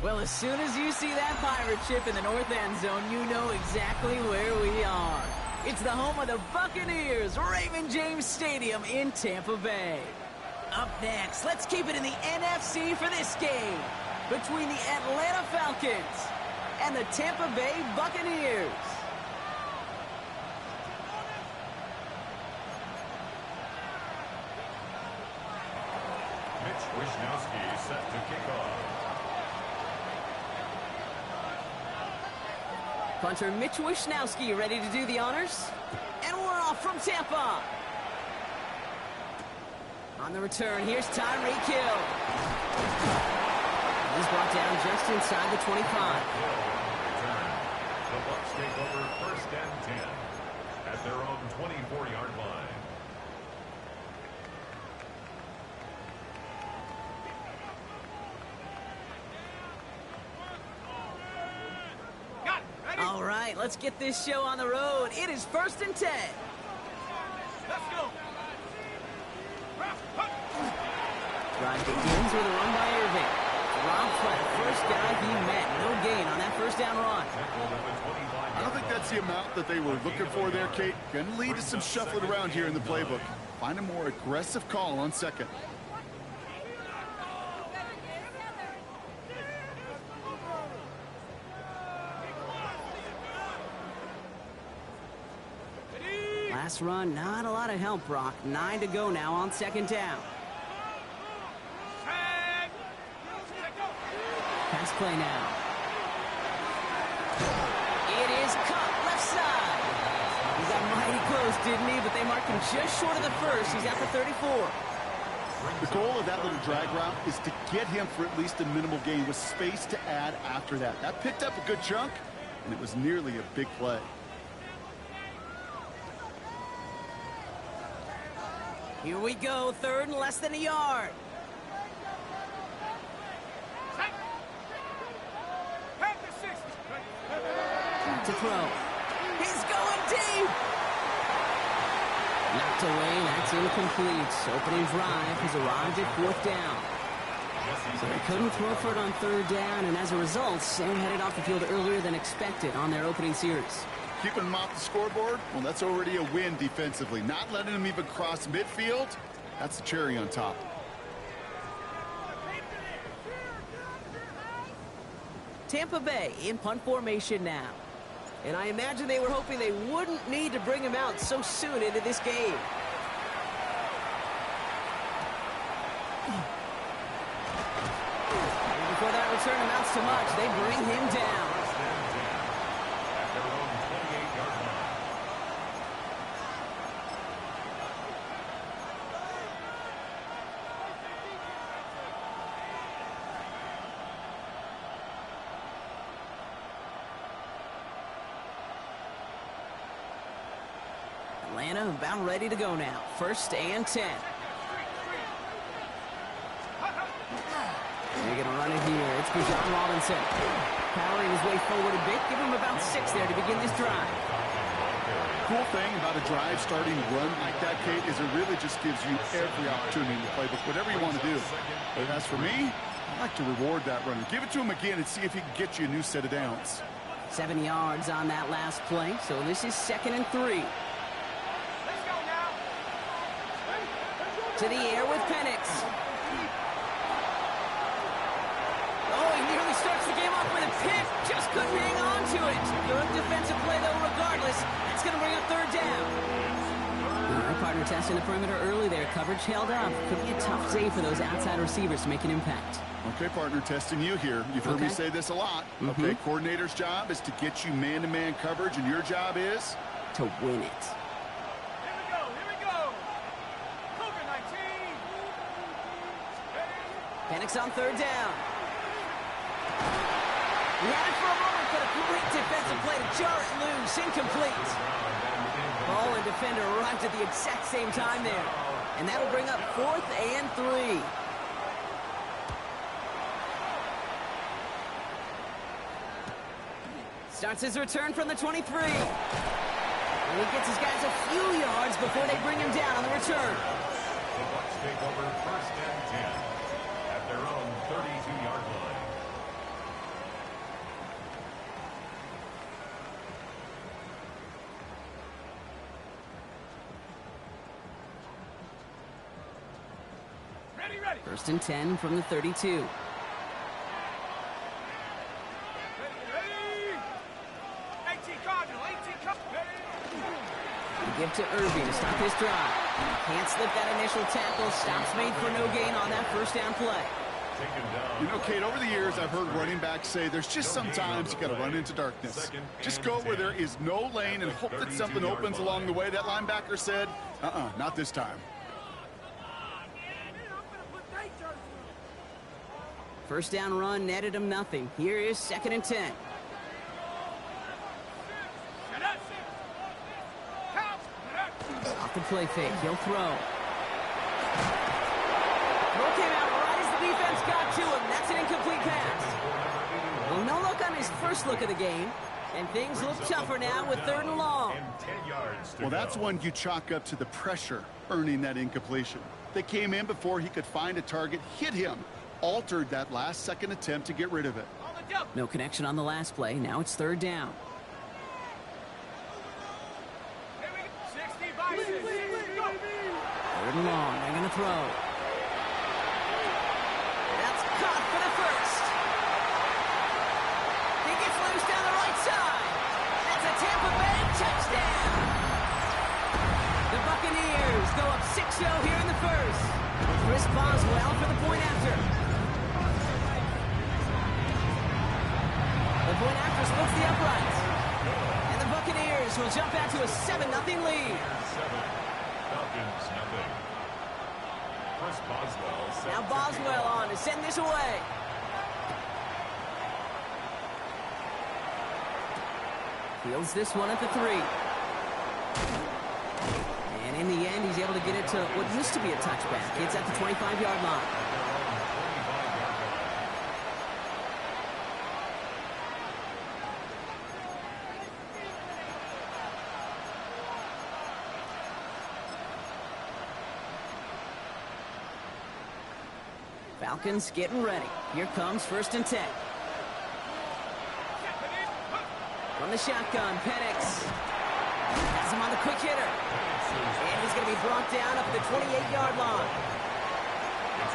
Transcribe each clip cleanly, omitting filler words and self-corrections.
Well, as soon as you see that pirate ship in the north end zone, you know exactly where we are. It's the home of the Buccaneers, Raymond James Stadium in Tampa Bay. Up next, let's keep it in the NFC for this game between the Atlanta Falcons and the Tampa Bay Buccaneers. Mitch Wishnowsky set to kick off. Punter Mitch Wishnowsky ready to do the honors. And we're off from Tampa. On the return, here's Tyreek Hill. He's brought down just inside the 25. The Bucs take over 1st and 10 at their own 24-yard line. All right, let's get this show on the road. It is 1st and 10. Let's go. Drive begins with a run by Irving. Rob Flat, first guy he met. No gain on that first down run. I don't think that's the amount that they were looking for there, Kate. Going to lead to some shuffling around here in the playbook. Find a more aggressive call on second. Last run, not a lot of help, Brock. 9 to go now on 2nd down. Pass play now. It is caught left side. He got mighty close, didn't he? But they marked him just short of the first. He's at the 34. The goal of that little drag route is to get him for at least a minimal gain with space to add after that. That picked up a good chunk, and it was nearly a big play. Here we go, 3rd and less than a yard. Back to throw. He's going deep. Knocked away, that's incomplete. Opening drive has arrived at 4th down. So they couldn't throw for it on 3rd down, and as a result, they're headed off the field earlier than expected on their opening series. Keeping them off the scoreboard, well, that's already a win defensively. Not letting them even cross midfield, that's the cherry on top. Tampa Bay in punt formation now. And I imagine they were hoping they wouldn't need to bring him out so soon into this game. And before that return amounts to much, they bring him down. Atlanta about ready to go now. 1st and 10. They're going to run it here. It's Bijan Robinson. Powering his way forward a bit. Give him about 6 there to begin this drive. Cool thing about a drive starting run like that, Kate, is it really just gives you every opportunity in the playbook, whatever you want to do. But as for me, I like to reward that runner. Give it to him again and see if he can get you a new set of downs. 7 yards on that last play, so this is 2nd and 3. To the air with Penix. Oh, he nearly starts the game off with a pick. Just couldn't hang on to it. Good defensive play, though, regardless. That's going to bring up 3rd down. All right, partner testing the perimeter early there. Coverage held up. Could be a tough day for those outside receivers to make an impact. Okay, partner, testing you here. You've heard me say this a lot. Okay, coordinator's job is to get you man-to-man coverage, and your job is? To win it. Penix on 3rd down. He had it for a moment, but a great defensive play to jar it loose. Incomplete. Ball and defender arrived at the exact same time there. And that'll bring up 4th and 3. Starts his return from the 23. And he gets his guys a few yards before they bring him down on the return. The Bucs take over 1st and 10 at their own 32-yard line. First and 10 from the 32. Give to Irving to stop his drive. Can't slip that initial tackle. Stops made for no gain on that first down play. You know, Kate, over the years, I've heard running backs say there's just sometimes you got to run into darkness. Just go where there is no lane and hope that something opens along the way. That linebacker said, not this time. First down run netted him nothing. Here is second and 10. Off the play fake, he'll throw. Throw came out right as the defense got to him. That's an incomplete pass. Well, no look on his first look of the game. And things look tougher now with third and long. Well, that's one you chalk up to the pressure earning that incompletion. They came in before he could find a target, hit him, altered that last second attempt to get rid of it. No connection on the last play. Now it's third down. Third and long. They're going to throw. That's caught for the first. He gets loose down the right side. That's a Tampa Bay touchdown. The Buccaneers go up 6-0 here in the first. Chris Boswell for the point after. The point after splits the uprights. And the Buccaneers will jump out to a 7-0 lead. Now Boswell on to send this away. Fields this one at the 3. And in the end, he's able to get it to what used to be a touchback. It's at the 25-yard line. Falcons getting ready. Here comes first and 10. From the shotgun, Penix has him on the quick hitter. And he's going to be brought down up at the 28-yard line.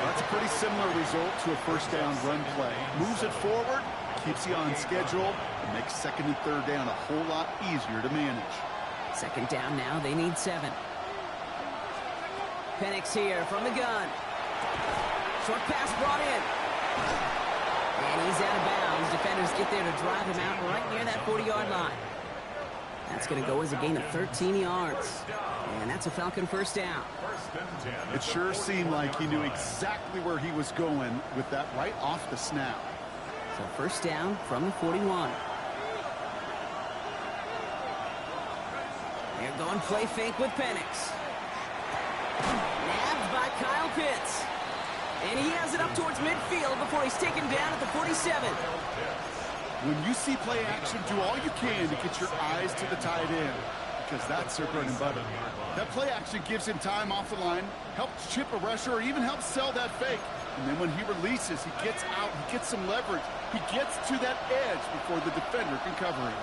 That's a pretty similar result to a first down run play. Moves it forward, keeps you on schedule, and makes second and third down a whole lot easier to manage. Second down now, they need 7. Penix here from the gun. Short pass brought in. And he's out of bounds. Defenders get there to drive him out right near that 40-yard line. That's going to go as a gain of 13 yards. And that's a Falcon first down. It sure seemed like he knew exactly where he was going with that right off the snap. So first down from the 41. They're going play fake with Penix. Nabbed by Kyle Pitts. And he has it up towards midfield before he's taken down at the 47. When you see play action, do all you can to get your eyes to the tight end, because that's their bread and butter. That play action gives him time off the line, helps chip a rusher, or even helps sell that fake. And then when he releases, he gets out, he gets some leverage. He gets to that edge before the defender can cover him.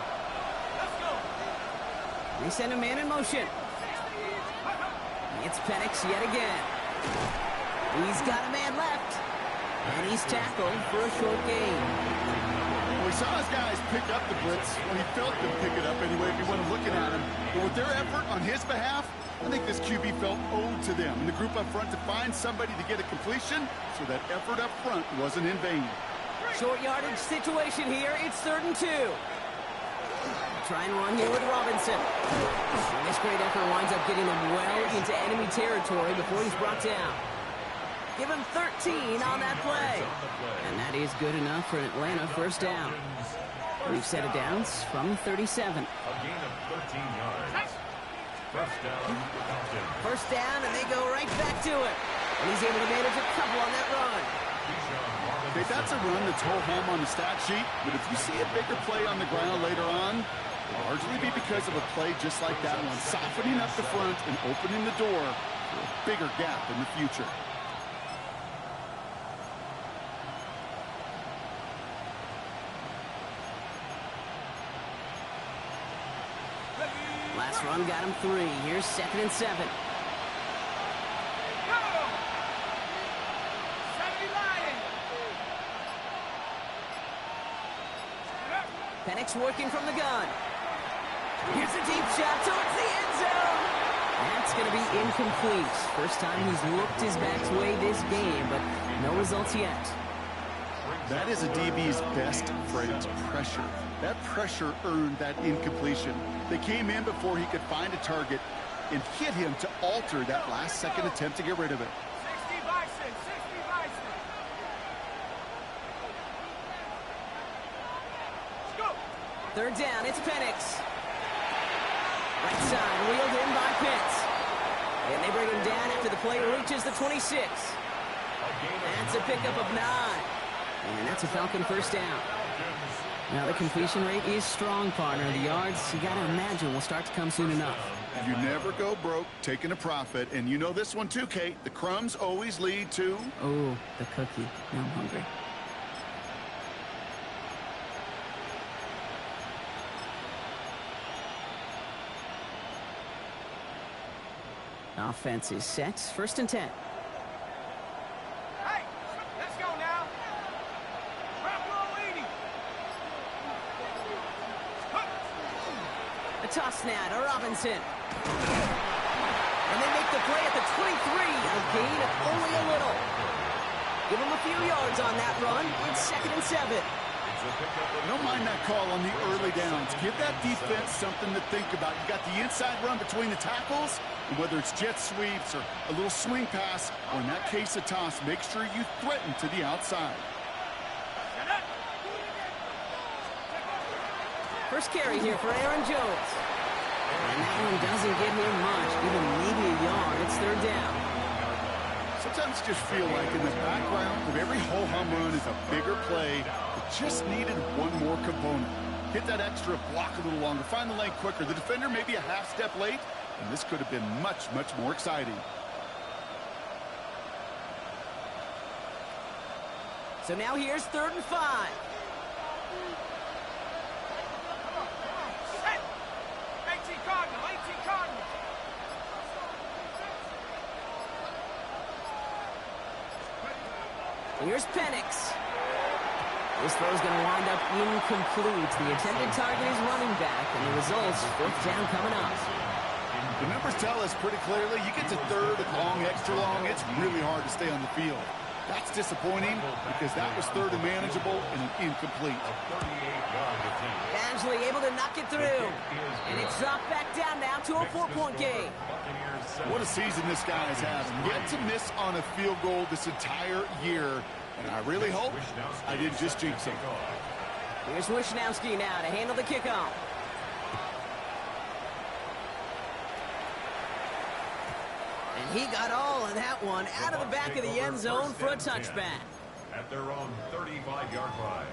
They send a man in motion. It's Penix yet again. He's got a man left. And he's tackled for a short gain. Well, we saw his guys pick up the blitz. Well, he felt them pick it up anyway if he wasn't looking at him. But with their effort on his behalf, I think this QB felt owed to them and the group up front to find somebody to get a completion, so that effort up front wasn't in vain. Short yardage situation here. It's 3rd and 2. Try and run here with Robinson. And this great effort winds up getting him well into enemy territory before he's brought down. Give him 13 on that play. And that is good enough for an Atlanta first down. We've set it down from 37. A gain of 13 yards. First down, and they go right back to it. And he's able to manage a couple on that run. Okay, that's a run that's ho-hum on the stat sheet, but if you see a bigger play on the ground later on, it'll largely be because of a play just like that one, softening up the front and opening the door for a bigger gap in the future. Last run got him 3. Here's 2nd and 7. Penix working from the gun. Here's a deep shot towards the end zone. That's going to be incomplete. First time he's looked his back's way this game, but no results yet. That is a DB's best phrase, pressure. That pressure earned that incompletion. They came in before he could find a target and hit him to alter that last-second attempt to get rid of it. 60 Bison, 60 Bison. Let's go. Third down, it's Penix. Right side, wheeled in by Pitts. And they bring him down after the play reaches the 26. That's a pickup of 9. And that's a Falcon first down. Now the completion rate is strong, partner. The yards, you got to imagine, will start to come soon enough. You never go broke taking a profit. And you know this one too, Kate. The crumbs always lead to... Oh, the cookie. Now I'm hungry. Offense is set. First and 10. Hey, let's go now. Drop low 80. A toss now to Robinson. And they make the play at the 23. A gain of only a little. Give him a few yards on that run. It's 2nd and 7. I don't mind that call on the early downs. Give that defense something to think about. You got the inside run between the tackles, and whether it's jet sweeps or a little swing pass, or in that case a toss, make sure you threaten to the outside. First carry here for Aaron Jones. And that one doesn't get him much. Give him maybe a yard. It's 3rd down. Sometimes you just feel like in the background of every ho-hum run is a bigger play. It just needed one more component. Hit that extra block a little longer. Find the lane quicker. The defender may be a half step late, and this could have been much, much more exciting. So now here's 3rd and 5. Set. 18 Cardinal, 18 Cardinal. Here's Penix. This throw's going to wind up incomplete. The intended target is running back, and the results, 4th down coming up. The numbers tell us pretty clearly, you get to 3rd and long, extra long, it's really hard to stay on the field. That's disappointing because that was 3rd and manageable and an incomplete. Badgley able to knock it through. And it's dropped back down now to a 4-point game. What a season this guy is having. Yet to miss on a field goal this entire year. And I really hope I didn't just jinx him. Here's Wishnowski now to handle the kickoff. And he got all of that one out of the back of the end zone for a touchback. At their own 35-yard line.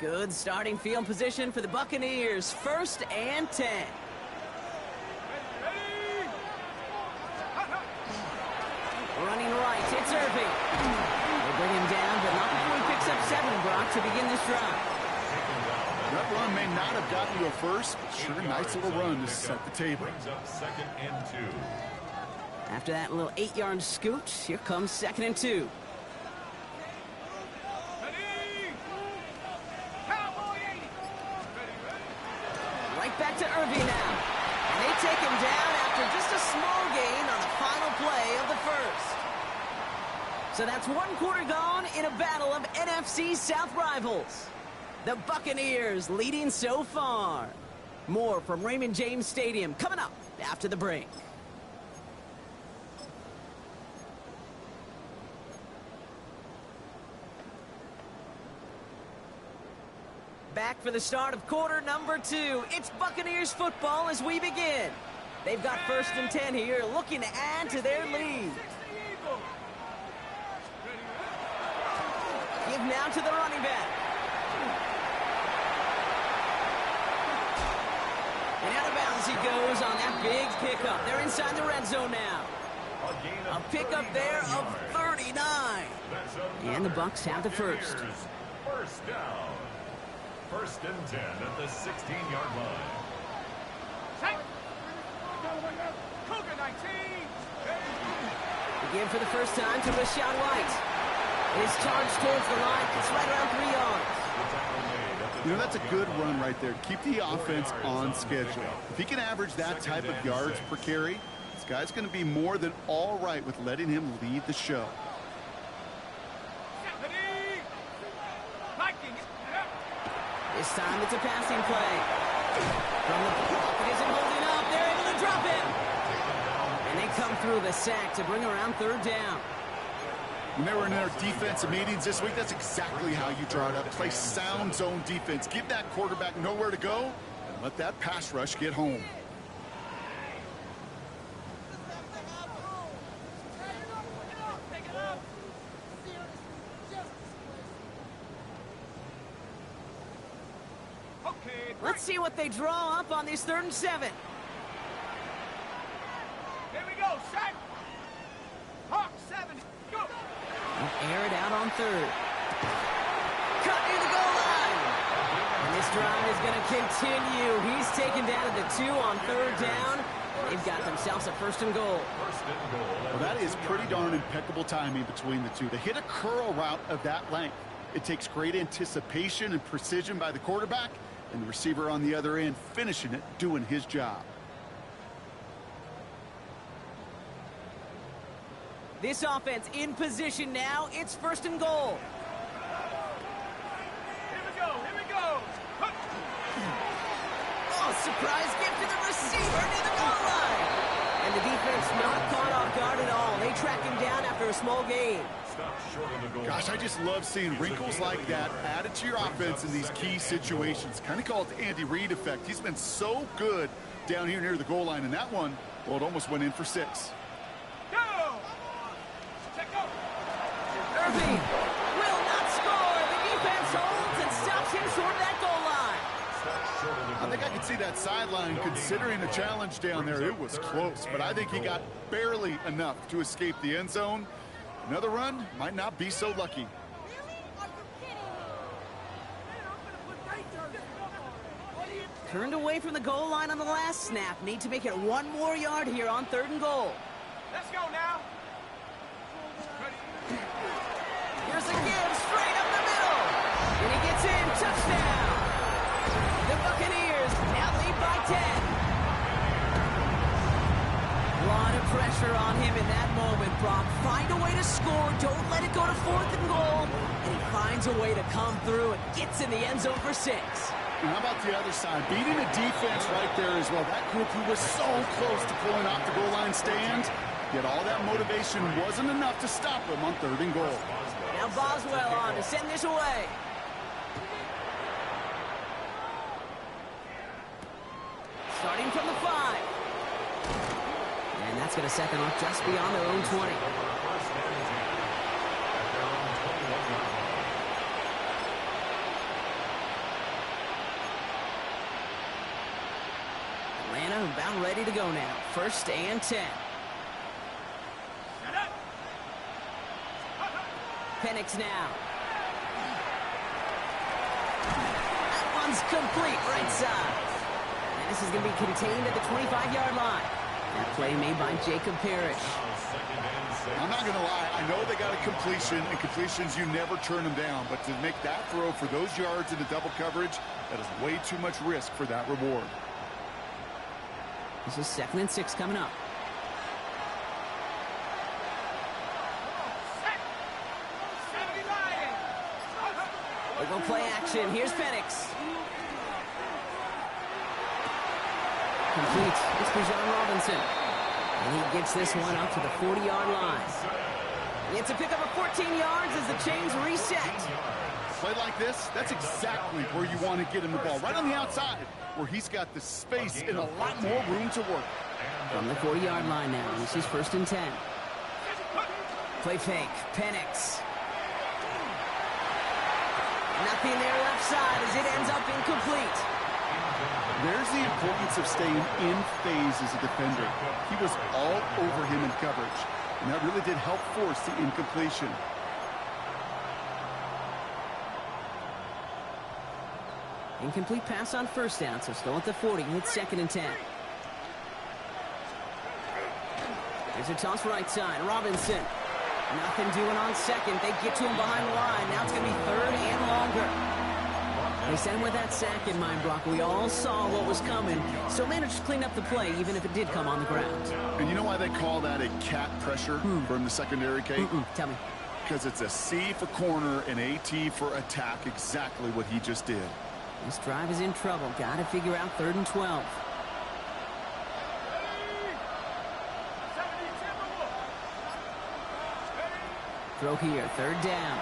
Good starting field position for the Buccaneers. 1st and 10. Running right, it's Irving. They bring him down, but not before he picks up 7, Brock, to begin this drive. That run may not have gotten you a first, but sure, a nice little run to set the table. Brings up 2nd and 2. After that little 8-yard scoot, here comes 2nd and 2. Right back to Irving now. And they take him down after just a small gain on the final play of the first. So that's 1 quarter gone in a battle of NFC South rivals. The Buccaneers leading so far. More from Raymond James Stadium coming up after the break. Back for the start of quarter number 2. It's Buccaneers football as we begin. They've got 1st and 10 here, looking to add to their lead. Give now to the running back. And out of bounds he goes on that big pickup. They're inside the red zone now. A pickup there of 39. And the Bucs have the first. First down. 1st and 10 at the 16-yard line. Cougar! Again for the first time to Rashawn White. His charge towards the line. It's right around 3 yards. You know, that's a good run right there. Keep the offense on schedule. If he can average that type of yards per carry, this guy's going to be more than all right with letting him lead the show. This time it's a passing play. From the pocket, isn't holding up. They're able to drop him. And they come through the sack to bring around 3rd down. When they were in their defensive meetings this week, that's exactly how you draw it up. Play sound zone defense. Give that quarterback nowhere to go and let that pass rush get home. Let's see what they draw up on this 3rd and 7. Here we go, set. Hawk 7, go. Air it out on 3rd. Cut near the goal line. And this drive is going to continue. He's taken down at the 2 on 3rd down. They've got themselves a 1st and goal. Well, that is pretty darn impeccable timing between the two. To hit a curl route of that length, it takes great anticipation and precision by the quarterback, and the receiver on the other end finishing it, doing his job. This offense in position now. It's 1st and goal. Here we go, here we go. Oh, surprise gift to the receiver near the goal line. And the defense not caught off guard at all. They track him down after a small gain. Gosh, I just love seeing wrinkles like that added to your offense in these key situations. Kind of call it the Andy Reid effect. He's been so good down here near the goal line, and that one, well, it almost went in for 6. Irving will not score. The defense holds and stops him short of that goal line. I think I can see that sideline considering a challenge down there. It was close, but I think he got barely enough to escape the end zone. Another run might not be so lucky. Turned away from the goal line on the last snap. Need to make it 1 more yard here on 3rd and goal. Let's go now. Here's a give straight up the middle. And he gets in. Touchdown. The Buccaneers now lead by 10. A lot of pressure on him in that moment, Brock. Find a way to score. Don't let it go to 4th and goal. And he finds a way to come through and gets in the end zone for 6. And how about the other side? Beating the defense right there as well. That group who was so close to pulling off the goal line stand, yet all that motivation wasn't enough to stop him on 3rd and goal. Now Boswell on to send this away. Starting from the 5. And that's going to set them up just beyond their own 20. Atlanta about ready to go now. 1st and 10. Penix now. That one's complete right side. And this is going to be contained at the 25-yard line. That play made by Jacob Parrish. I'm not going to lie. I know they got a completion, and completions, you never turn them down. But to make that throw for those yards in the double coverage, that is way too much risk for that reward. This is 2nd and 6 coming up. They go play action. Here's Penix. Complete. It's for John Robinson. And he gets this one up to the 40-yard line. It's a pickup of 14 yards as the chains reset. Play like this, that's exactly where you want to get him the ball. Right on the outside, where he's got the space and a lot more room to work. From the 40-yard line now. This is 1st and 10. Play fake. Penix. Nothing there left side as it ends up incomplete. There's the importance of staying in phase as a defender. He was all over him in coverage, and that really did help force the incompletion. Incomplete pass on 1st down, so still at the 40. It's 2nd and 10. Here's a toss right side. Robinson. Nothing doing on second. They get to him behind the line. Now it's going to be third and longer. They sent him with that sack in mind, Brock. We all saw what was coming, so managed to clean up the play, even if it did come on the ground. And you know why they call that a cat pressure from the secondary, Kate? Tell me. Because it's a C for corner and a T for attack, exactly what he just did. This drive is in trouble. Got to figure out 3rd and 12. Throw here, 3rd down.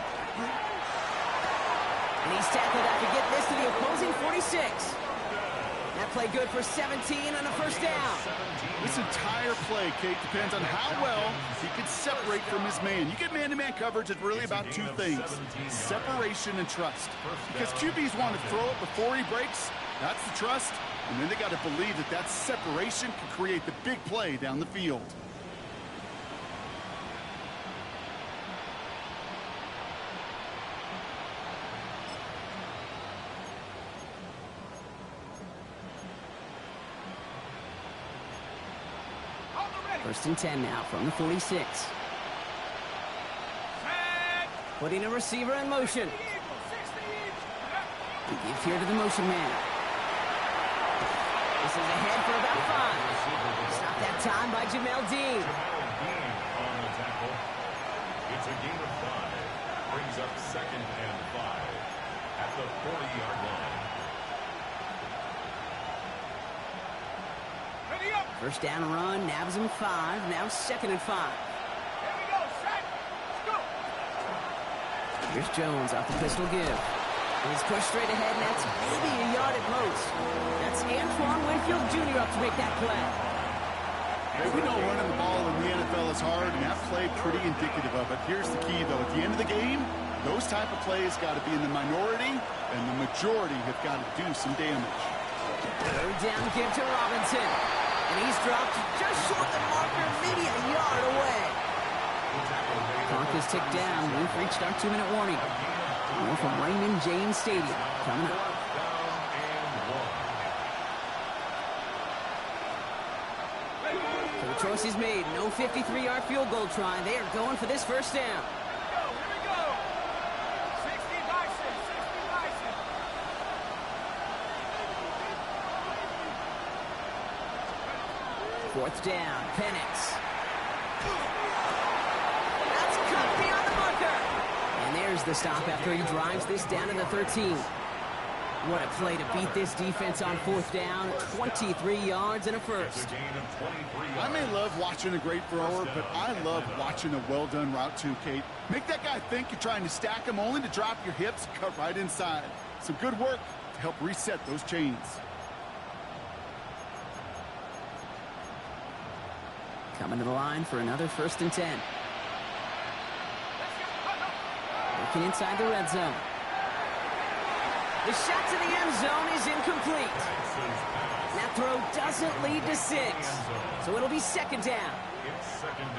And he's tackled after getting this to the opposing 46. That play good for 17 and a first down. This entire play, Kate, depends on how well he can separate from his man. You get man-to-man coverage, it's really about two things: separation and trust. Because QBs want to throw it before he breaks. That's the trust. And then they got to believe that that separation can create the big play down the field. First and 10 now from the 46. Putting a receiver in motion. He gives here to the motion man. This is ahead for about 5. Stopped that time by Jamel Dean. On the tackle. It's a gain of 5. Brings up 2nd and 5 at the 40-yard line. First down run, nabs him 5. Now 2nd and 5. Here we go, set. Let's go. Here's Jones off the pistol give. He's pushed straight ahead, and that's maybe a yard at most. That's Antoine Winfield Jr. up to make that play. Hey, we know running the ball in the NFL is hard, and that play pretty indicative of it. Here's the key, though. At the end of the game, those type of plays got to be in the minority, and the majority have got to do some damage. 3rd down give to Robinson. And he's dropped just short of the marker, maybe a yard away. Clock is ticked down. We've reached our 2-minute warning. More from Raymond James Stadium coming up. So the choice is made. No 53-yard field goal try. They are going for this first down. Here we go. 60 Dyson. 60 Dyson. Fourth down, Penix. That's cut beyond the marker. And there's the stop after he drives this down to the 13. What a play to beat this defense on 4th down. 23 yards and a first. I may love watching a great thrower, but I love watching a well-done route too, Kate. Make that guy think you're trying to stack him, only to drop your hips and cut right inside. Some good work to help reset those chains. Coming to the line for another 1st and 10. Working inside the red zone. The shot to the end zone is incomplete. That throw doesn't lead to 6. So it'll be 2nd down.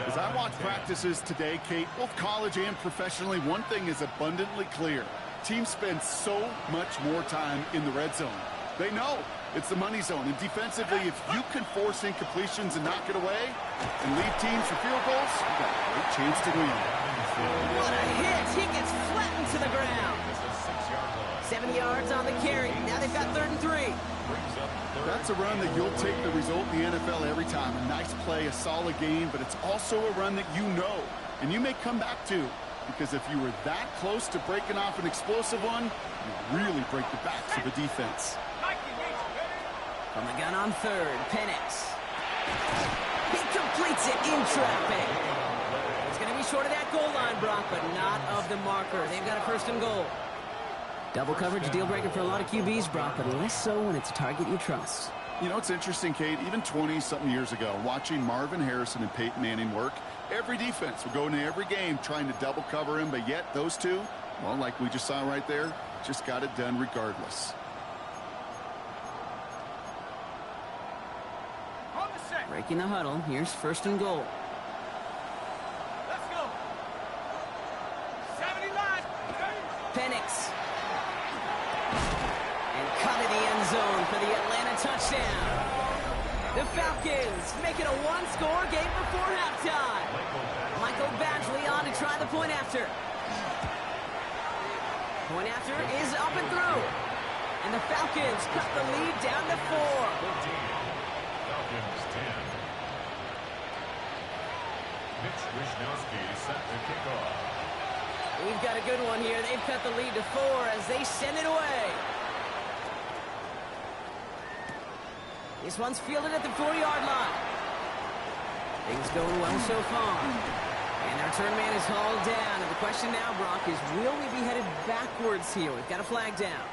As I watch practices today, Kate, both college and professionally, one thing is abundantly clear. Teams spend so much more time in the red zone. They know it's the money zone. And defensively, if you can force incompletions and knock it away and leave teams for field goals, you've got a great chance to win. What a hit. He gets flattened to the ground. 7 yards on the carry. Now they've got 3rd and 3. That's a run that you'll take the result in the NFL every time. A nice play, a solid game, but it's also a run that you know and you may come back to. Because if you were that close to breaking off an explosive one, you really break the backs of the defense. From the gun on 3rd, Penix. He completes it in traffic. It's going to be short of that goal line, Brock, but not of the marker. They've got a 1st and goal. Double coverage, deal breaker for a lot of QBs, Brock, but less so when it's a target you trust. You know, it's interesting, Kate, even 20-something years ago, watching Marvin Harrison and Peyton Manning work, every defense would go into every game trying to double cover him, but yet those two, well, like we just saw right there, just got it done regardless. Breaking the huddle. Here's 1st and goal. Let's go. 70 line. Penix. And cut in the end zone for the Atlanta touchdown. The Falcons make it a one-score game before halftime. Michael Badgley on to try the point after. Point after is up and through. And the Falcons cut the lead down to 4. Falcons 10. Mitch Wishnowsky set the kickoff. We've got a good one here. They've cut the lead to 4 as they send it away. This one's fielded at the 4-yard line. Things going well so far. And our return man is hauled down. And the question now, Brock, is will we be headed backwards here? We've got a flag down.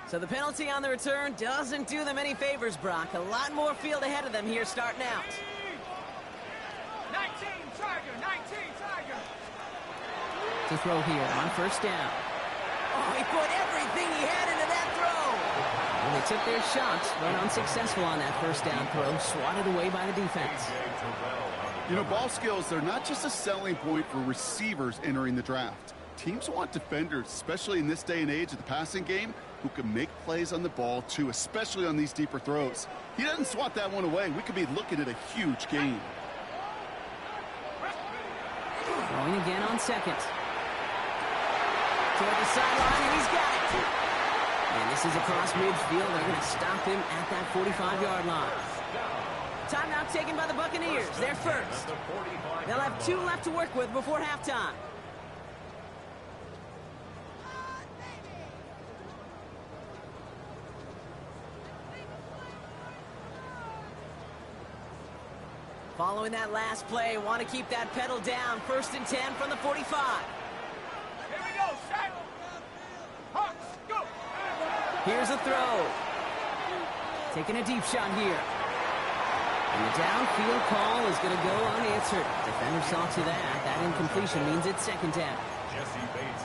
So the penalty on the return doesn't do them any favors, Brock. A lot more field ahead of them here starting out. 19, Tiger, 19, Tiger. To throw here on first down. Oh, he put everything he had into that throw. Well, they took their shots, but unsuccessful on that first down throw, swatted away by the defense. You know, ball skills, they're not just a selling point for receivers entering the draft. Teams want defenders, especially in this day and age of the passing game, who can make plays on the ball, too, especially on these deeper throws. He doesn't swat that one away. We could be looking at a huge gain. Throwing again on second. Toward the sideline, and he's got it. And this is across midfield. They're going to stop him at that 45-yard line. Timeout taken by the Buccaneers. They're first. They'll have 2 left to work with before halftime. Following that last play, want to keep that pedal down. 1st and 10 from the 45. Here we go, set. Hawks, go. Here's a throw. Taking a deep shot here. And the downfield call is going to go unanswered. Defender saw to that. That incompletion means it's 2nd down.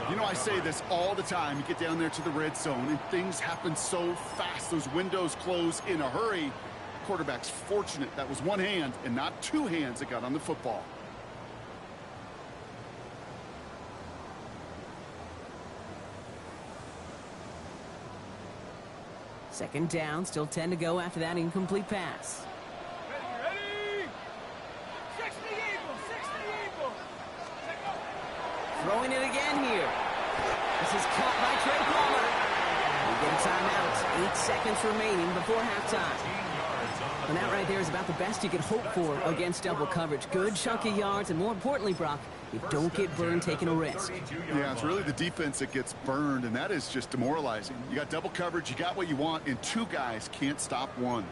You know, I say this all the time. You get down there to the red zone, and things happen so fast. Those windows close in a hurry. Quarterback's fortunate that was one hand and not 2 hands that got on the football. Second down, still 10 to go after that incomplete pass. Ready? 60 Eagles, 60 Eagles. Throwing it again here. This is caught by Trey Palmer. We get a timeout. 8 seconds remaining before halftime. And that right there is about the best you could hope for against double coverage. Good chunk of yards, and more importantly, Brock, you don't get burned taking a risk. Yeah, it's really the defense that gets burned, and that is just demoralizing. You got double coverage, you got what you want, and 2 guys can't stop one.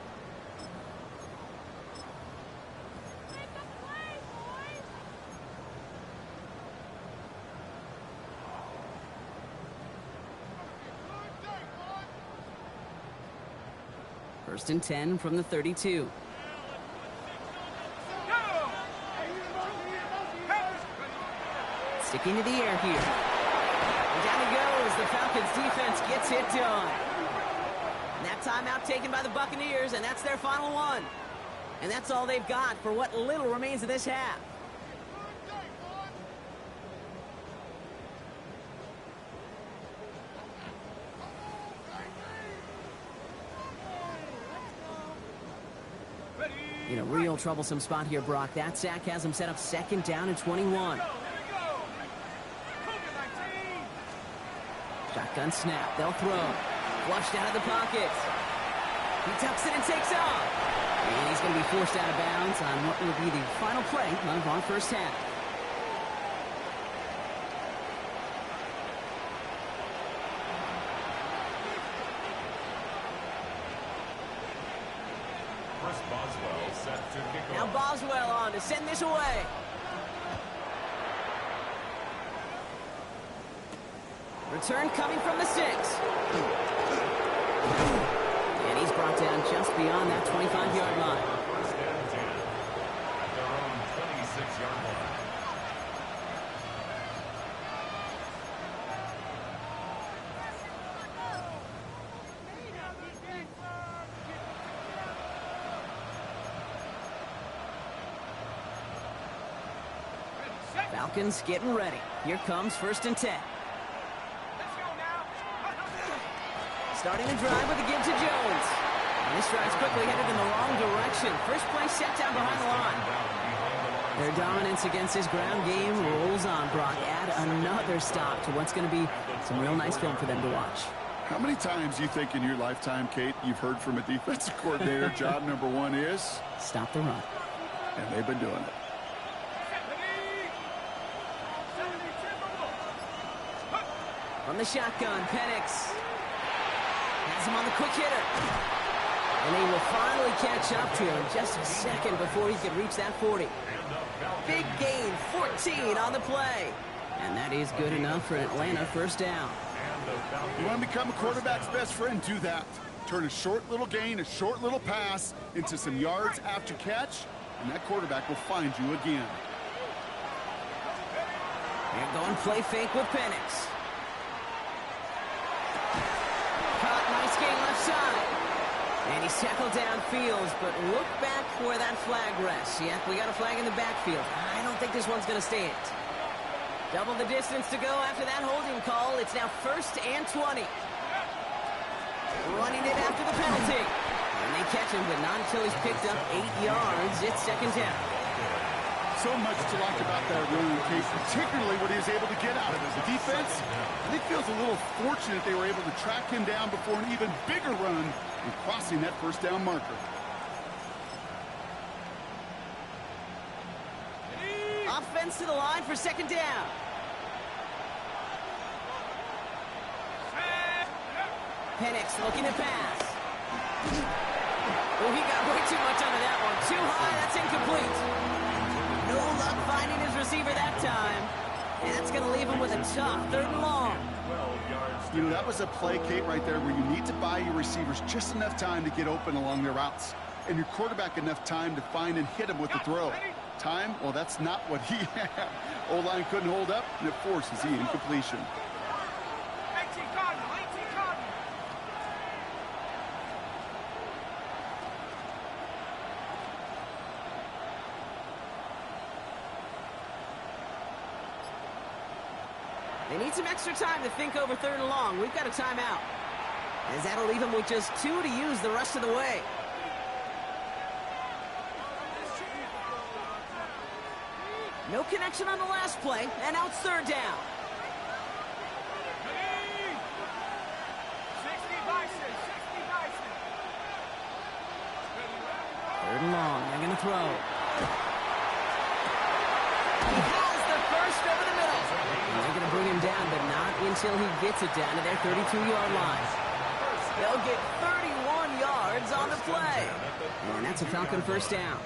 First and 10 from the 32. Sticking to the air here. And down he goes. The Falcons defense gets it done. And that timeout taken by the Buccaneers, and that's their final one. And that's all they've got for what little remains of this half. In a real troublesome spot here, Brock. That sack has him set up 2nd down and 21. Shotgun snap. They'll throw. Flushed out of the pocket. He tucks it and takes off. And he's going to be forced out of bounds on what will be the final play of our first half. Now Boswell on to send this away. Return coming from the 6. And he's brought down just beyond that 25-yard line. First and 10 at their own 26-yard line. Falcons getting ready. Here comes 1st and 10. Let's go now. Starting to drive with the give to Jones. And this drive's quickly headed in the wrong direction. First play set down behind the line. Their dominance against his ground game rolls on, Brock. Add another stop to what's going to be some real nice film for them to watch. How many times do you think in your lifetime, Kate, you've heard from a defensive coordinator, job number one is? Stop the run. And they've been doing it. From the shotgun, Penix has him on the quick hitter. And he will finally catch up to him just a second before he can reach that 40. Big gain, 14 on the play. And that is good enough for an Atlanta 1st down. You want to become a quarterback's best friend? Do that. Turn a short little gain, a short little pass into some yards after catch, and that quarterback will find you again. They're going play fake with Penix. Caught, nice gain left side. And he's tackled downfield, but look back where that flag rests. Yeah, we got a flag in the backfield. I don't think this one's going to stand. Double the distance to go after that holding call. It's now 1st and 20. Running it after the penalty. And they catch him, but not until he's picked up 8 yards. It's 2nd down. So much to like about that run, Kate, particularly what he was able to get out of it. The defense, I think, feels a little fortunate they were able to track him down before an even bigger run and crossing that 1st down marker. Offense to the line for 2nd down. Penix looking to pass. Oh, he got way too much out of that one. Too high, that's incomplete. No luck finding his receiver that time. And that's going to leave him with a tough 3rd and long. You know, that was a play, Kate, right there where you need to buy your receivers just enough time to get open along their routes. And your quarterback enough time to find and hit him with the throw. Time? Well, that's not what he had. O-line couldn't hold up, and it forces the incompletion. 18 Cardinal, 18 Cardinal. They need some extra time to think over 3rd and long. We've got a timeout. As that'll leave him with just 2 to use the rest of the way. No connection on the last play, and now it's 3rd down. 60 Bison, 60 Bison. 3rd and long, they're going to throw. He has the first over the middle. And they're going to bring him down, but not until he gets it down to their 32-yard line. They'll get 31 yards on the play. And that's a Falcon 1st down.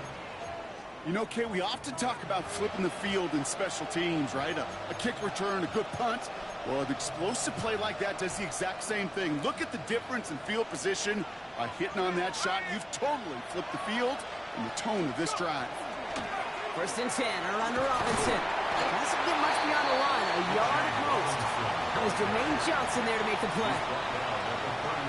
You know, Kay, we often talk about flipping the field in special teams, right? A kick return, a good punt. Well, an explosive play like that does the exact same thing. Look at the difference in field position. By hitting on that shot, you've totally flipped the field and the tone of this drive. 1st and 10, around to Robinson. Doesn't get much beyond the line, a yard at most. That was Jermaine Johnson there to make the play.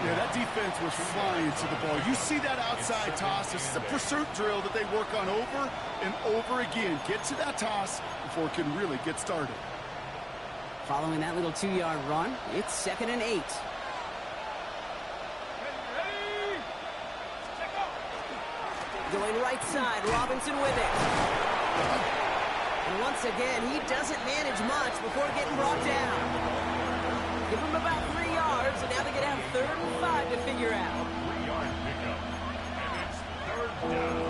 Yeah, that defense was flying to the ball. You see that outside toss. This is a pursuit drill that they work on over and over again. Get to that toss before it can really get started. Following that little 2-yard run, it's 2nd and 8. Going right side, Robinson with it. And once again, he doesn't manage much before getting brought down. Give him about 3 yards, and now they're going to have 3rd and 5 to figure out. 3-yard pickup, and it's 3rd down.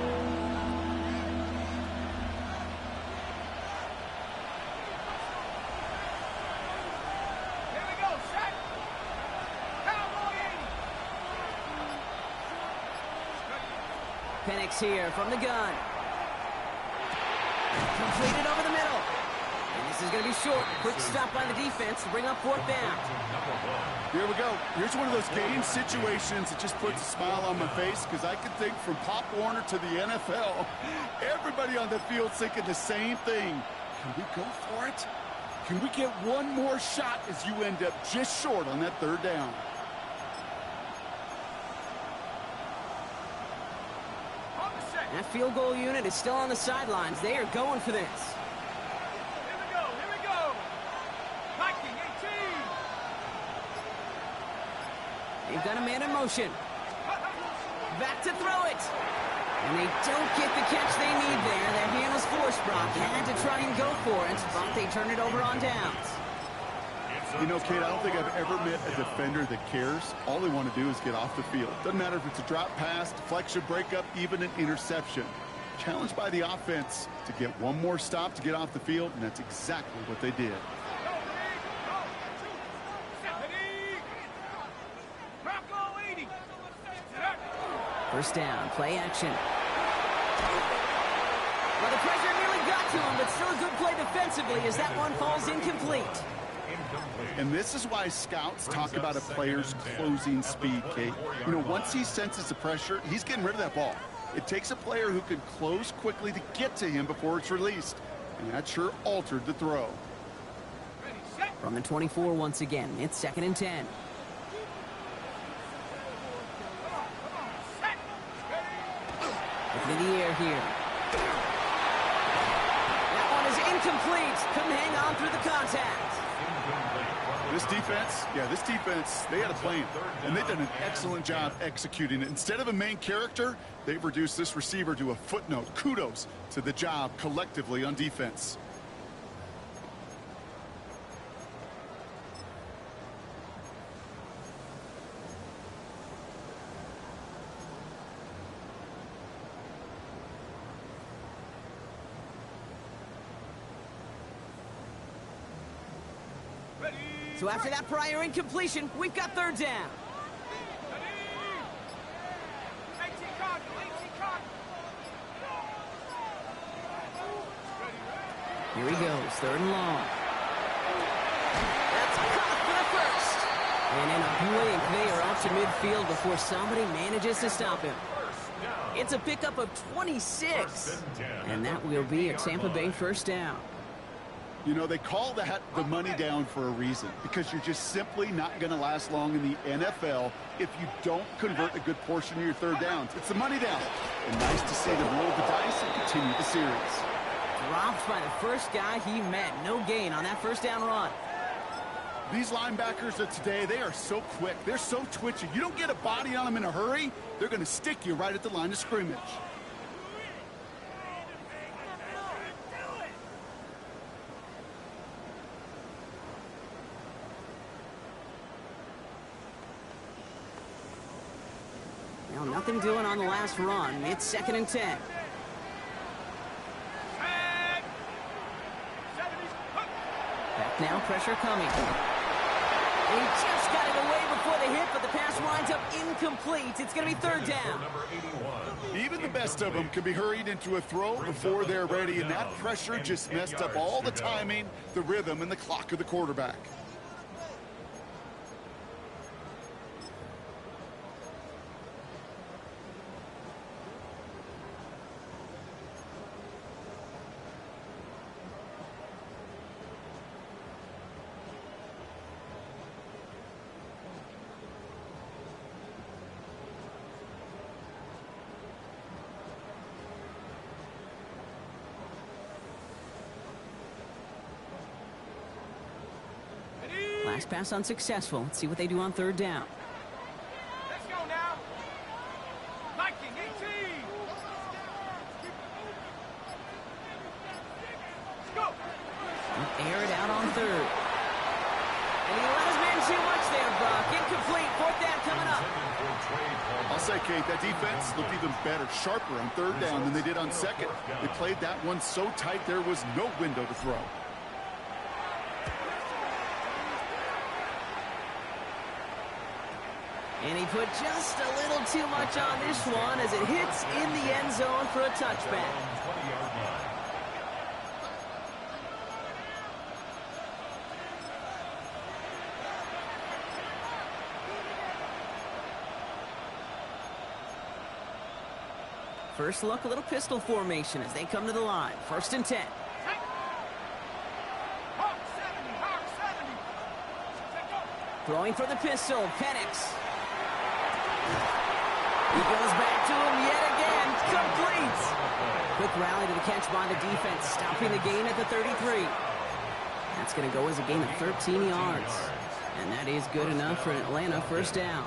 Here we go, set. Cowboy 80. Penix here from the gun. Completed over the middle. And this is going to be short. Quick stop by the defense to bring up 4th down. Here we go. Here's one of those game situations that just puts a smile on my face because I can think from Pop Warner to the NFL. Everybody on the field thinking the same thing. Can we go for it? Can we get one more shot as you end up just short on that 3rd down? That field goal unit is still on the sidelines. They are going for this. Here we go. They've got a man in motion. Back to throw it. And they don't get the catch they need there. That hand was forced, Brock. Had to try and go for it, but they turn it over on downs. You know, Kate, I don't think I've ever met a defender that cares. All they want to do is get off the field. Doesn't matter if it's a drop pass, deflection, breakup, even an interception. Challenged by the offense to get one more stop to get off the field, and that's exactly what they did. First down, play action. Well, the pressure nearly got to him, but still a good play defensively as that one falls incomplete. And this is why scouts talk about a player's closing speed, Kate. You know, once he senses the pressure, he's getting rid of that ball. It takes a player who can close quickly to get to him before it's released. And that sure altered the throw. From the 24 once again, it's 2nd and 10. Looking in the air here. That one is incomplete. Couldn't hang on through the contact. This defense, they had a plan, and they've done an excellent job executing it. Instead of a main character, they've reduced this receiver to a footnote. Kudos to the job collectively on defense. So after that prior incompletion, we've got 3rd down. Here he goes, 3rd and long. That's caught for the first. And in a blink, they are out to midfield before somebody manages to stop him. It's a pickup of 26. And that will be a Tampa Bay 1st down. You know, they call that the money down for a reason, because you're just simply not going to last long in the NFL if you don't convert a good portion of your 3rd downs. It's the money down. And nice to see them roll the dice and continue the series. Dropped by the first guy he met. No gain on that 1st down run. These linebackers of today, they are so quick. They're so twitchy. You don't get a body on them in a hurry, they're going to stick you right at the line of scrimmage. Now, nothing doing on the last run. It's 2nd and 10. Back now, pressure coming. He just got it away before the hit, but the pass winds up incomplete. It's going to be 3rd down. Even the best of them can be hurried into a throw before they're ready, and that pressure just messed up all the timing, the rhythm, and the clock of the quarterback. Last pass unsuccessful. Let's see what they do on 3rd down. Let's go now. Viking 18. Let's go. Air it out on 3rd. And he let his man too much there, Brock. Incomplete. 4th down coming up. I'll say, Kate, that defense looked even better, sharper on 3rd down than they did on 2nd. They played that one so tight there was no window to throw. And he put just a little too much on this one as it hits in the end zone for a touchback. First look, a little pistol formation as they come to the line. 1st and 10. Throwing for the pistol, Penix. He goes back to him yet again. Complete. Quick rally to the catch by the defense, stopping the gain at the 33. That's going to go as a gain of 13 yards. And that is good enough for an Atlanta 1st down.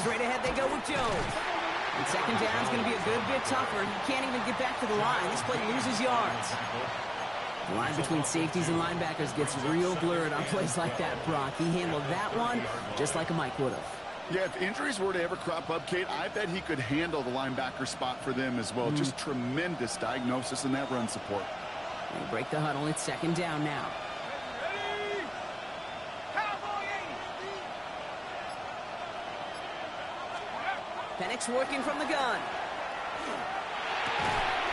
Straight ahead they go with Jones. And second down's going to be a good bit tougher. He can't even get back to the line. This play loses yards. The line between safeties and linebackers gets real blurred on plays like that, Brock. He handled that one just like a Mike would have. Yeah, if injuries were to ever crop up, Kate, I bet he could handle the linebacker spot for them as well. Just tremendous diagnosis in that run support. They break the huddle. It's second down now. Penix working from the gun.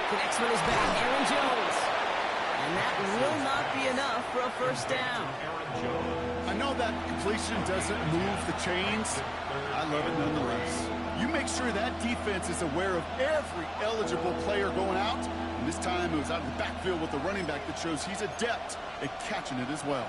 Connects with his back. Aaron Jones. And that will not be enough for a first down. I know that completion doesn't move the chains. I love it nonetheless. You make sure that defense is aware of every eligible player going out. And this time it was out of the backfield with the running back that shows he's adept at catching it as well.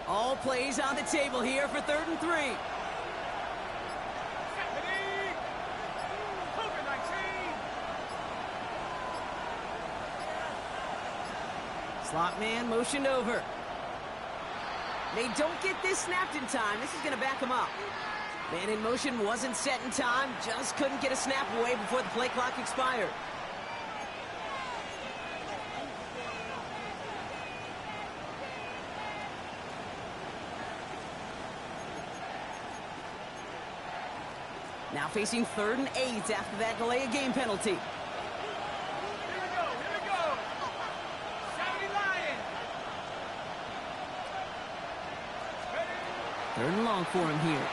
All plays on the table here for 3rd and 3. Slot man motioned over. They don't get this snapped in time. This is going to back them up. Man in motion wasn't set in time. Just couldn't get a snap away before the play clock expired. Now facing 3rd and 8 after that delay of game penalty. Here we go, here we go. 70 Lions. 3rd and long for him here.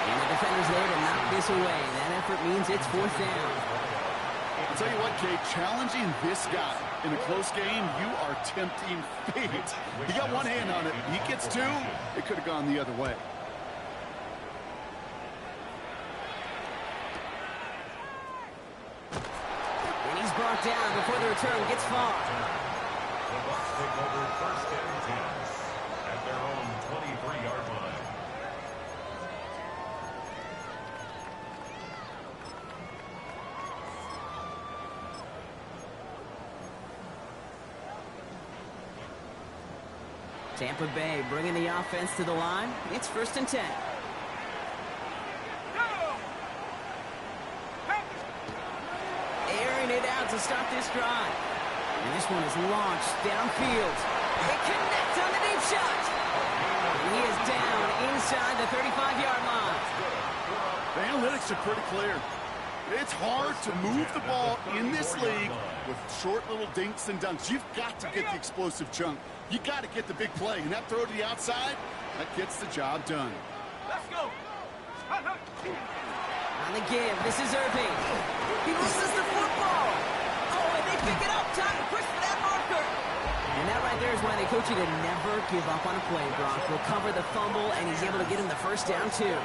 And the defender's there to knock this away. That effort means it's 4th down. I'll tell you what, Kate, challenging this guy in a close game, you are tempting fate. He got one hand on it. He gets two, it could have gone the other way. Brought down before the return gets far. The Bucs take over 1st and 10 at their own 23-yard line. Tampa Bay bringing the offense to the line. It's 1st and 10. It out to start this drive. And this one is launched downfield. They connect on the deep shot. And he is down inside the 35-yard line. The analytics are pretty clear. It's hard to move the ball in this league with short little dinks and dunks. You've got to get the explosive chunk. You got to get the big play. And that throw to the outside, that gets the job done. Let's go. On the give, this is Irving. He loses the football. Oh, and they pick it up. Time to push for that marker. And that right there is why they coach you to never give up on a play, Brock. Recover the fumble, and he's able to get him the first down, too.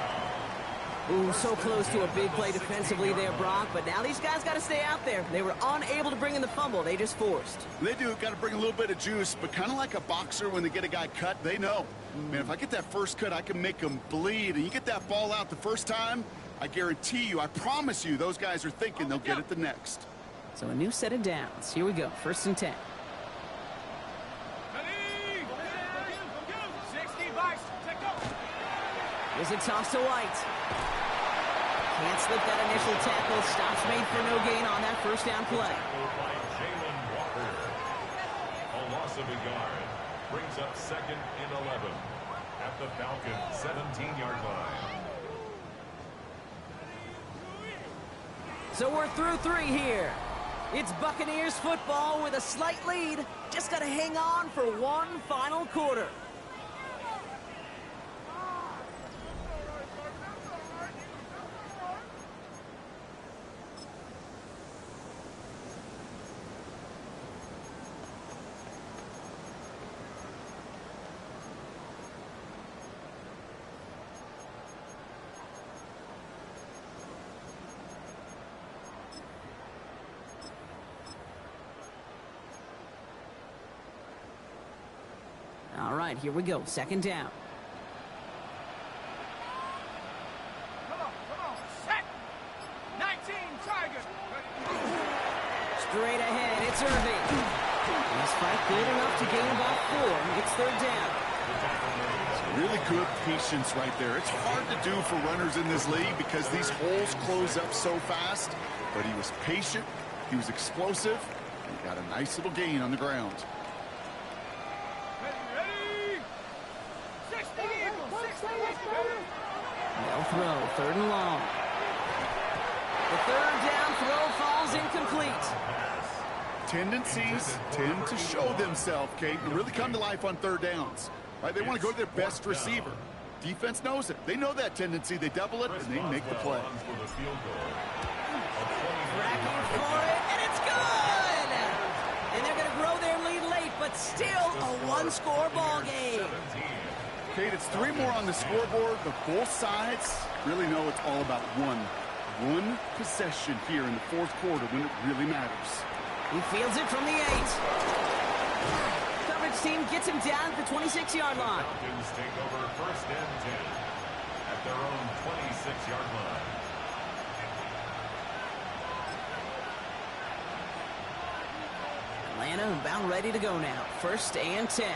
Ooh, so close to a big play defensively there, Brock. But now these guys got to stay out there. They were unable to bring in the fumble. They just forced. They do. Got to bring a little bit of juice. But kind of like a boxer when they get a guy cut, they know. Man, if I get that first cut, I can make him bleed. And you get that ball out the first time, I guarantee you, I promise you, those guys are thinking they'll get it the next. So a new set of downs. Here we go. 1st and 10. 60 Vice. Take go. Here's a toss to White. Can't slip that initial tackle. Stops made for no gain on that first down play. By Jalen Walker. A loss of a yard brings up 2nd and 11 at the Falcon 17-yard line. So we're through 3 here. It's Buccaneers football with a slight lead. Just got to hang on for one final quarter. All right, here we go. 2nd down. Straight ahead, it's Irving. This fight good enough to gain about 4. It's third down. Really good patience right there. It's hard to do for runners in this league because these holes close up so fast. But he was patient, he was explosive, and he got a nice little gain on the ground. Ready? 60 Eagles, 60 Eagles. They'll throw, third and long. The third down throw falls incomplete. Tendencies tend to show themselves, Kate, and really come to life on third downs. Right? They want to go to their best receiver. Defense knows it. They know that tendency. They double it, and they make the play. Tracking for it, and it's good! And they're going to grow their lead late, but still a one-score ball game. Kate, it's 3 more on the scoreboard, but both sides really know it's all about one possession here in the fourth quarter when it really matters. He fields it from the 8. Coverage team gets him down at the 26-yard line. Falcons take over first and 10 at their own 26-yard line. Atlanta about ready to go now. First and 10.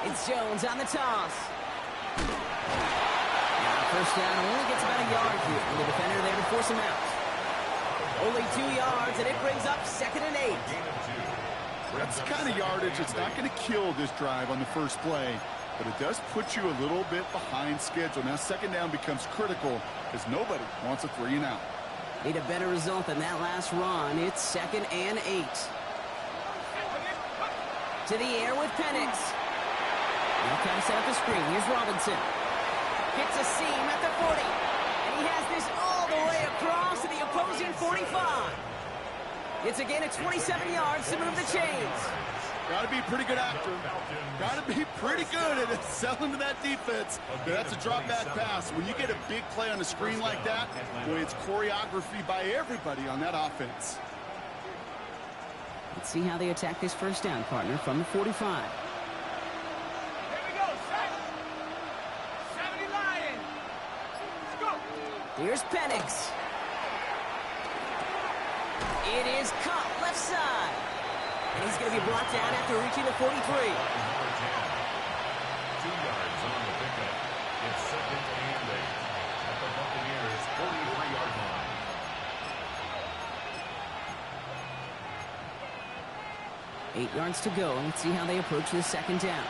It's Jones on the toss. Now first down only gets about a yard here. And the defender there to force him out. Only 2 yards, and it brings up second and 8. That's the kind of yardage that's not going to kill this drive on the first play, but it does put you a little bit behind schedule. Now second down becomes critical because nobody wants a 3 and out. Need a better result than that last run. It's second and 8. To the air with Penix. Now trying to set up the screen. Here's Robinson. Hits a seam at the 40. And he has this all the way across to the opposing 45. It's again at 27 yards to move the chains. Got to be a pretty good actor. Got to be pretty good at selling to that defense. That's a drop back pass. When you get a big play on a screen like that, boy, it's choreography by everybody on that offense. Let's see how they attack this first down, partner, from the 45. Here we go, 70 Lions. Let's go. Here's Penix. It is caught left side. And he's going to be brought down after reaching the 43. 2 yards on the pickup. It's second and 8 at the Buccaneers' 43-yard line. Eight yards to go. Let's see how they approach this second down.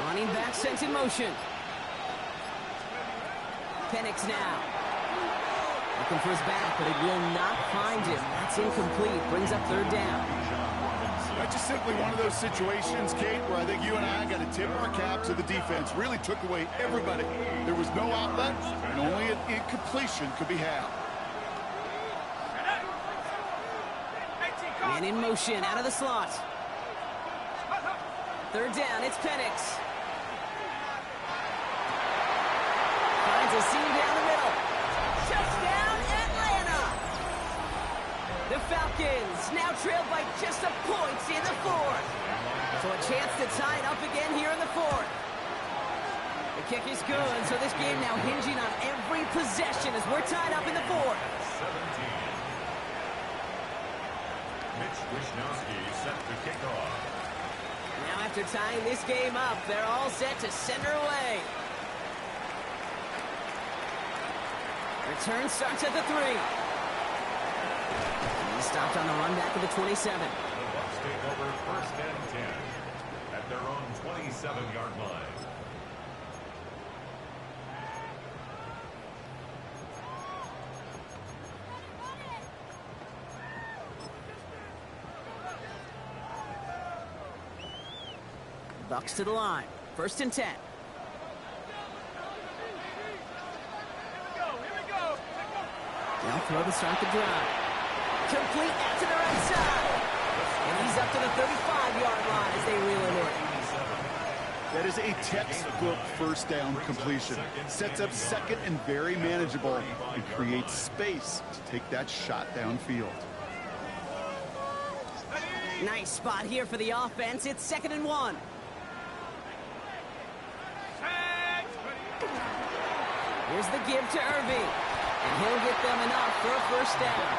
Running back sent in motion. Penix now. Looking for his back, but it will not find him. That's incomplete. Brings up third down. That's just simply one of those situations, Kate, where I think you and I got to tip our cap to the defense. Really took away everybody. There was no outlet, and only an incompletion could be had. Man in motion, out of the slot. Third down, it's Penix. Finds a seam down the middle. Touchdown, Atlanta! The Falcons now trailed by just a point in the fourth. So a chance to tie it up again here in the fourth. The kick is good, so this game now hinging on every possession as we're tied up in the fourth. 17. Mitch Wishnowsky set to kick off. Now after tying this game up, they're all set to send her away. Return starts at the 3. He stopped on the run back to the 27. The Bucs take over first and 10 at their own 27-yard line. Bucs to the line. First and 10. They'll throw to start the drive. Complete out to the right side. And he's up to the 35-yard line as they reel it in. That is a textbook first down completion. Sets up second and very manageable and creates space to take that shot downfield. Nice spot here for the offense. It's second and 1. Here's the give to Irving. And he'll get them enough for a first down.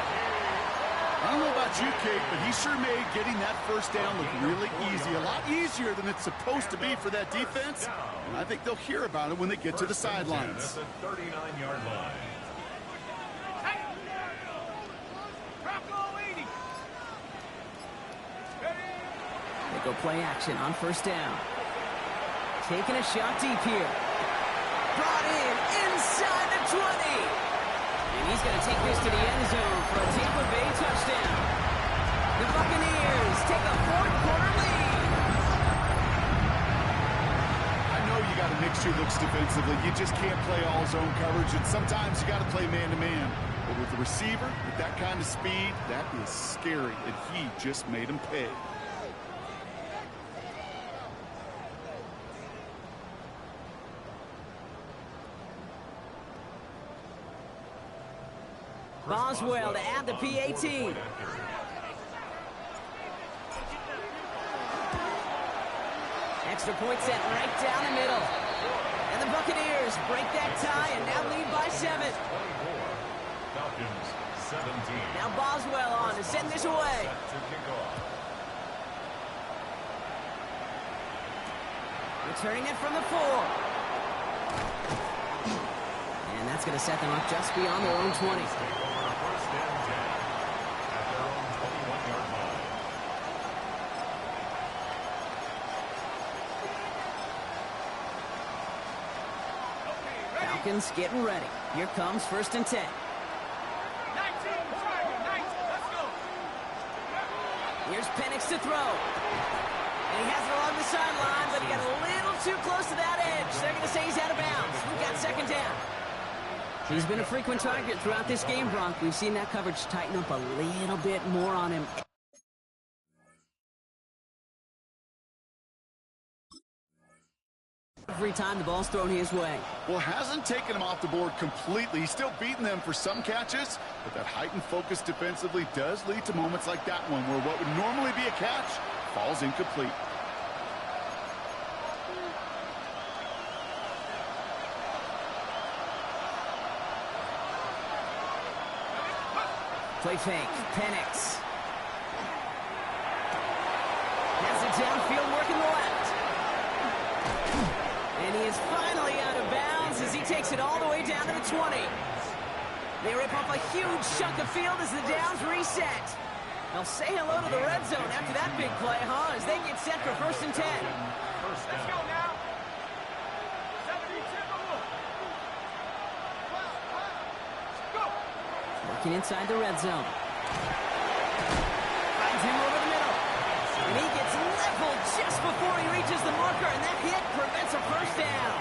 I don't know about you, Kate, but he sure made getting that first down look really easy. A lot easier than it's supposed to be for that defense. And I think they'll hear about it when they get to the sidelines. At the 39-yard line. They go play action on first down. Taking a shot deep here. Brought in inside the 20. And he's going to take this to the end zone for a Tampa Bay touchdown. The Buccaneers take a fourth-quarter lead. I know you got to mix your looks defensively. You just can't play all zone coverage, and sometimes you got to play man-to-man. But with the receiver, with that kind of speed, that is scary, and he just made him pay. Boswell to add the PAT. Extra point set right down the middle. And the Buccaneers break that tie and now lead by 7. Falcons 17. Now Boswell on to send this away. Set to kick off. Returning it from the 4. And that's going to set them up just beyond their own 20. First and 10 at their own 21-yard line. Falcons getting ready. Here comes first and 10. 19, let's go. Here's Penix to throw. And he has it along the sideline, but he got a little too close to that edge. They're going to say he's out of bounds. We've got second down. He's been a frequent target throughout this game, Bronk. We've seen that coverage tighten up a little bit more on him. Every time the ball's thrown his way. Well, hasn't taken him off the board completely. He's still beating them for some catches, but that heightened focus defensively does lead to moments like that one where what would normally be a catch falls incomplete. Play fake. Penix. Has it downfield working the left. And he is finally out of bounds as he takes it all the way down to the 20. They rip off a huge chunk of field as the downs reset. They'll say hello to the red zone after that big play, huh? As they get set for first and 10. Let's go now. 72. Go. Working inside the red zone. Finds him over the middle. And he gets leveled just before he reaches the marker, and that hit prevents a first down.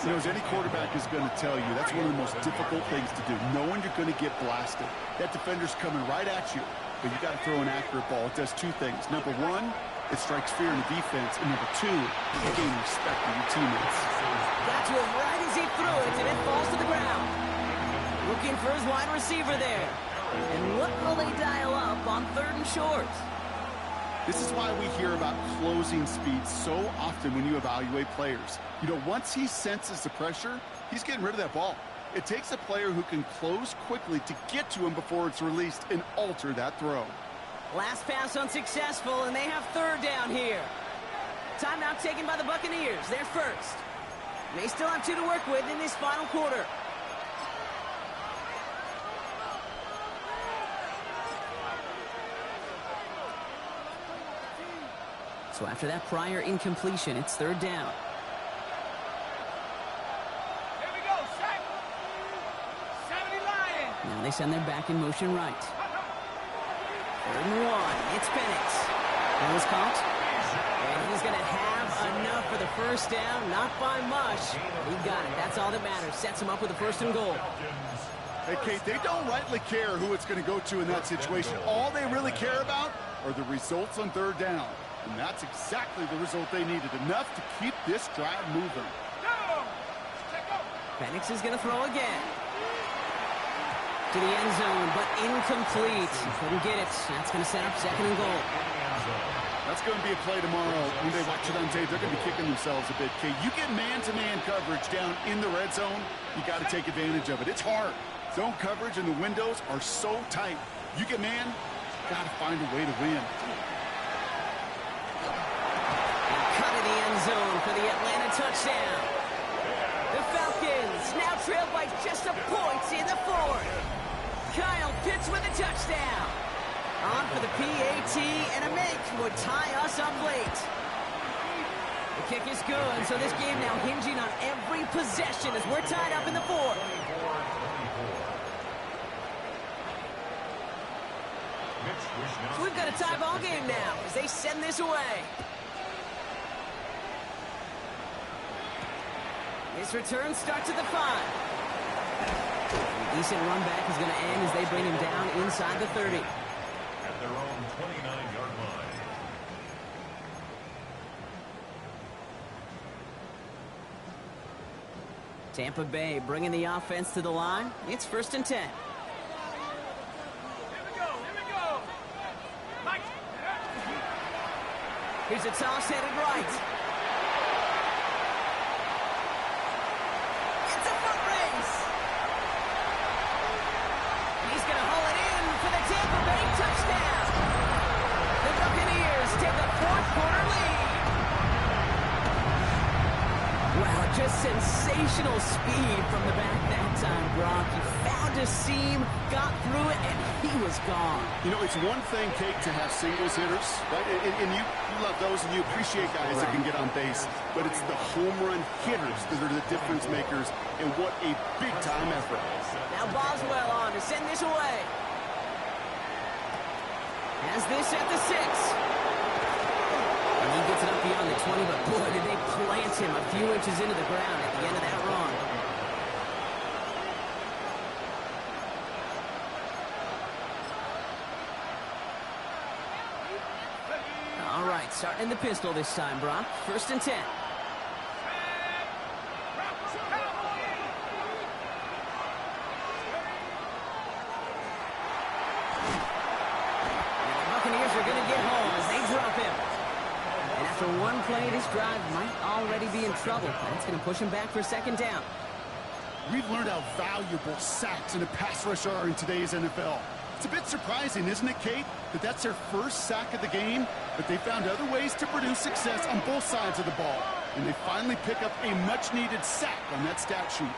You know, as any quarterback is going to tell you, that's one of the most difficult things to do, knowing you're going to get blasted. That defender's coming right at you, but you got to throw an accurate ball. It does two things. Number one, it strikes fear in the defense, and number two, you gain respect from your teammates. Got to him right as he threw it, and it falls to the ground. Looking for his wide receiver there. And what will they dial up on third and short? This is why we hear about closing speed so often when you evaluate players. You know, once he senses the pressure, he's getting rid of that ball. It takes a player who can close quickly to get to him before it's released and alter that throw. Last pass unsuccessful, and they have third down here. Timeout taken by the Buccaneers. They're first. They still have 2 to work with in this final quarter. So after that prior incompletion, it's third down. Here we go, set. 70 Lions. Now they send their back in motion right. Third and 1. It's Penix. That was caught. And he's going to have enough for the first down. Not by much. He got it. That's all that matters. Sets him up with a first and goal. Hey, Kate, they don't rightly care who it's going to go to in that situation. All they really care about are the results on third down. And that's exactly the result they needed. Enough to keep this drive moving. Penix is going to throw again. To the end zone, but incomplete. Couldn't get it. That's going to set up second and goal. That's going to be a play tomorrow. When they watch it on tape, they're going to be kicking themselves a bit, Kate. You get man-to-man coverage down in the red zone, you got to take advantage of it. It's hard. Zone coverage and the windows are so tight. You get man, got to find a way to win. Cut in the end zone for the Atlanta touchdown. The Falcons now trail by just a point in the fourth. Kyle Pitts with a touchdown. On for the PAT, and a make would tie us up late. The kick is good, so this game now hinging on every possession as we're tied up in the fourth. So we've got a tie ball game now as they send this away. This return starts at the 5. A decent run back is going to end as they bring him down inside the 30. At their own 29-yard line. Tampa Bay bringing the offense to the line. It's 1st and 10. Here we go. Mike. Here's a toss headed right. It's a foot race. He's going to haul it in for the Tampa Bay touchdown. The Buccaneers take a fourth-quarter lead. Wow, just sensational speed from the back that time, Brock. He found a seam, got through it, and he was gone. You know, it's one thing, Kate, to have singles hitters, right? And you love those, and you appreciate guys that can get on base. But it's the home run hitters that are the difference makers, and what a big-time effort. Now Boswell on to send this away. Has this at the 6. And he gets it up beyond the 20, but boy, did they plant him a few inches into the ground at the end of that run. All right, starting in the pistol this time, Brock. 1st and 10. For one play, this drive might already be in trouble. That's going to push him back for 2nd down. We've learned how valuable sacks in a pass rush are in today's NFL. It's a bit surprising, isn't it, Kate, that that's their first sack of the game, but they found other ways to produce success on both sides of the ball, and they finally pick up a much-needed sack on that stat sheet.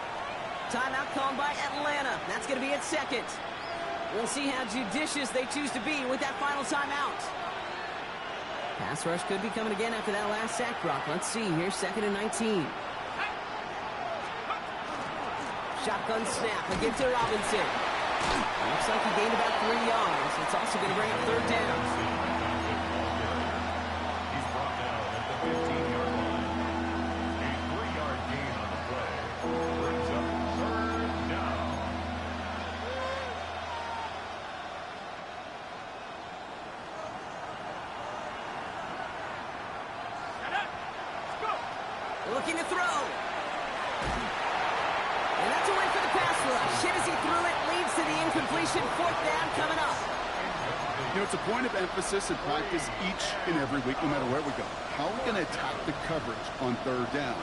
Timeout called by Atlanta. That's going to be at 2nd. We'll see how judicious they choose to be with that final timeout. Pass rush could be coming again after that last sack, Brock. Let's see. Here's 2nd and 19. Shotgun snap. Again to Robinson. Looks like he gained about 3 yards. It's also going to bring up 3rd down. He's brought down at the 15-yard line. A 3-yard gain on the play. Brings up 3rd down. Looking to throw. And that's a win for the pass rush. Hit as he threw it, leads to the incompletion. 4th down coming up. You know, it's a point of emphasis in practice each and every week, no matter where we go. How are we going to attack the coverage on 3rd down?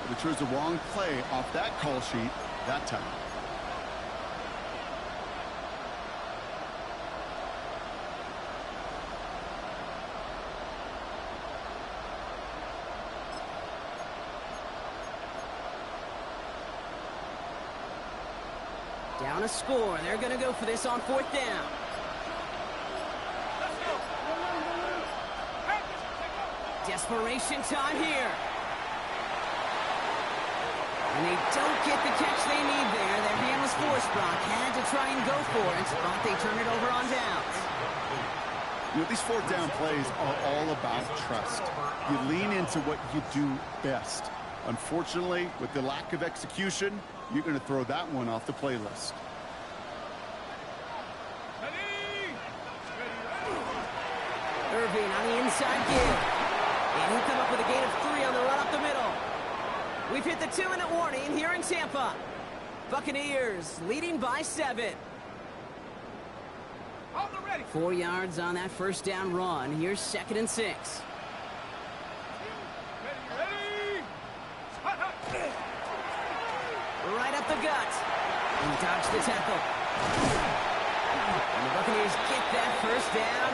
But it chose the wrong play off that call sheet that time. Down a score. They're going to go for this on 4th down. Desperation time here. And they don't get the catch they need there. Their hand was forced, Brock. Had to try and go for it, but they turn it over on downs. You know, these 4th down plays are all about trust. You lean into what you do best. Unfortunately, with the lack of execution, you're going to throw that one off the playlist. Irving on the inside give. And he'll come up with a gain of 3 on the run up the middle. We've hit the 2-minute warning here in Tampa. Buccaneers leading by 7. On the ready. 4 yards on that first down run. Here's 2nd and 6. Ready. Right up the gut. And dodged the tackle. And the Buccaneers get that first down.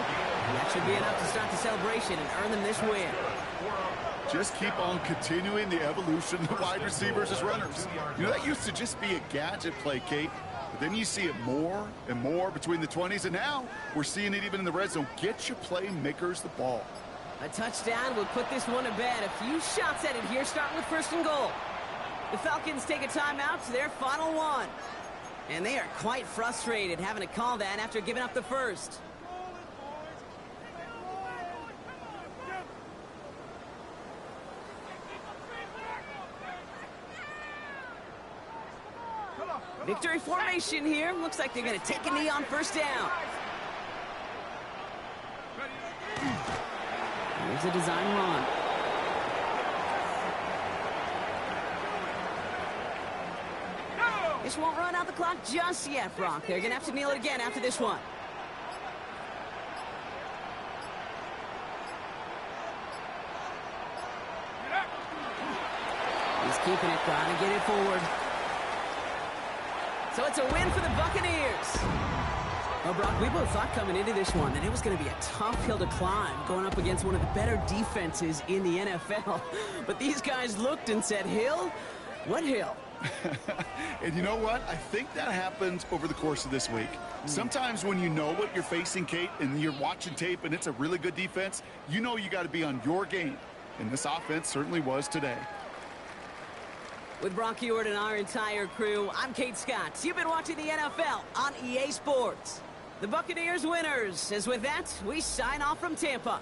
And that should be enough to start the celebration and earn them this win. Just keep on continuing the evolution of wide receivers as runners. You know, that used to just be a gadget play, Kate. But then you see it more and more between the 20s, and now we're seeing it even in the red zone. Get your playmakers the ball. A touchdown will put this one to bed. A few shots at it here, starting with 1st and goal. The Falcons take a timeout to their final one. And they are quite frustrated having to call that after giving up the first. Victory formation here. Looks like they're going to take a knee on 1st down. Here's a design run. This won't run out the clock just yet, Brock. They're going to have to kneel it again after this one. He's keeping it, trying to get it forward. So it's a win for the Buccaneers. Well, Brock, we both thought coming into this one that it was going to be a tough hill to climb going up against one of the better defenses in the NFL. But these guys looked and said, hill? What hill? And you know what? I think that happens over the course of this week. Sometimes when you know what you're facing, Kate, and you're watching tape and it's a really good defense, you know you got to be on your game. And this offense certainly was today. With Brock Ewart and our entire crew, I'm Kate Scott. You've been watching the NFL on EA Sports. The Buccaneers winners. As with that, we sign off from Tampa.